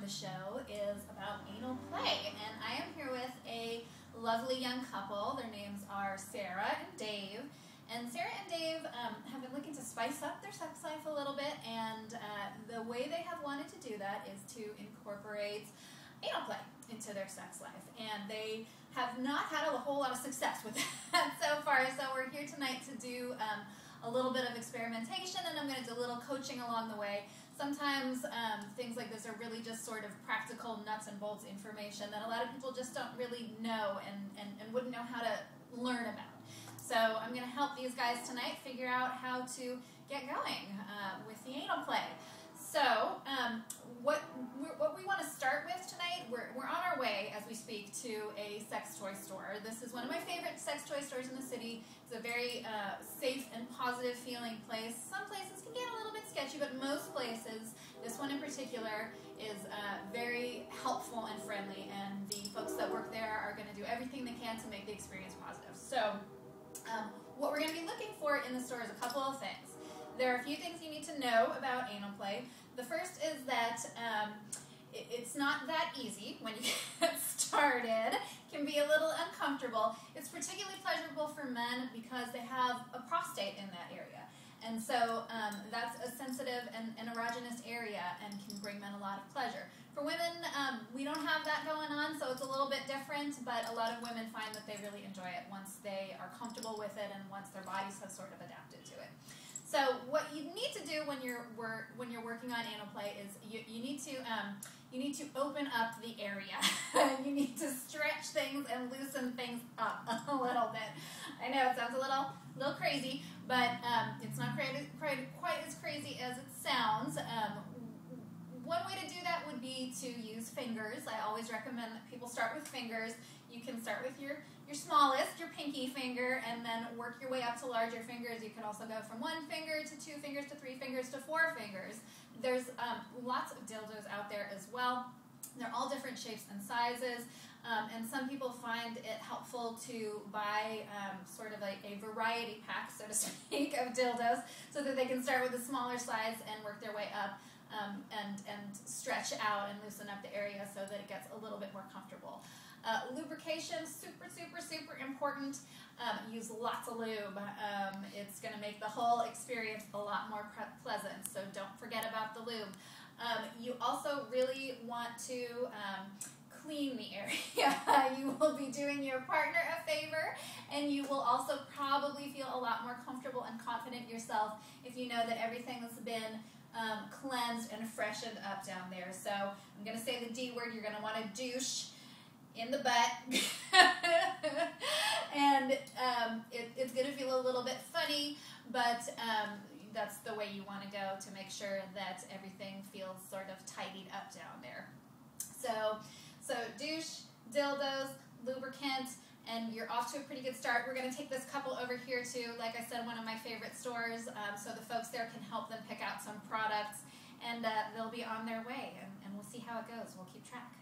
the show is about anal play, and I am here with a lovely young couple. Their names are Sarah and Dave. And Sarah and Dave have been looking to spice up their sex life a little bit, and the way they have wanted to do that is to incorporate anal play into their sex life. And they have not had a whole lot of success with that so far, so we're here tonight to do a little bit of experimentation, and I'm going to do a little coaching along the way. Sometimes things like this are really just sort of practical nuts and bolts information that a lot of people just don't really know and wouldn't know how to learn about. So I'm going to help these guys tonight figure out how to get going with the anal play. So what we want to start with tonight, we're on our way as we speak to a sex toy store. This is one of my favorite sex toy stores in the city. It's a very safe and positive feeling place. Some places can get a little bit sketchy, but most places, this one in particular, is very helpful and friendly, and the folks that work there are going to do everything they can to make the experience positive. So what we're going to be looking for in the store is a couple of things. There are a few things you need to know about anal play. The first is that it's not that easy when you get started. It can be a little uncomfortable. It's particularly pleasurable for men because they have a prostate in that area. And so that's a sensitive and erogenous area and can bring men a lot of pleasure. For women, we don't have that going on, so it's a little bit different, but a lot of women find that they really enjoy it once they are comfortable with it and once their bodies have sort of adapted to it. So what you need to do when you're working on anal play is you need to open up the area. You need to stretch things and loosen things up a little bit. I know it sounds a little crazy, but it's not quite as crazy as it sounds. One way to do that would be to use fingers. I always recommend that people start with fingers. You can start with your smallest, your pinky finger, and then work your way up to larger fingers. You could also go from 1 finger to 2 fingers to 3 fingers to 4 fingers. There's lots of dildos out there as well. They're all different shapes and sizes, and some people find it helpful to buy sort of a variety pack, so to speak, of dildos so that they can start with a smaller size and work their way up and stretch out and loosen up the area so that it gets a little bit more comfortable. Lubrication, super important. Use lots of lube. It's going to make the whole experience a lot more pleasant, so don't forget about the lube. You also really want to clean the area. You will be doing your partner a favor, and you will also probably feel a lot more comfortable and confident yourself if you know that everything has been cleansed and freshened up down there. So I'm going to say the D word. You're going to want to douche in the butt. And it's going to feel a little bit funny, but that's the way you want to go to make sure that everything feels sort of tidied up down there. So douche, dildos, lubricant, and you're off to a pretty good start. We're going to take this couple over here to, like I said, one of my favorite stores, so the folks there can help them pick out some products, and they'll be on their way, and we'll see how it goes. We'll keep track.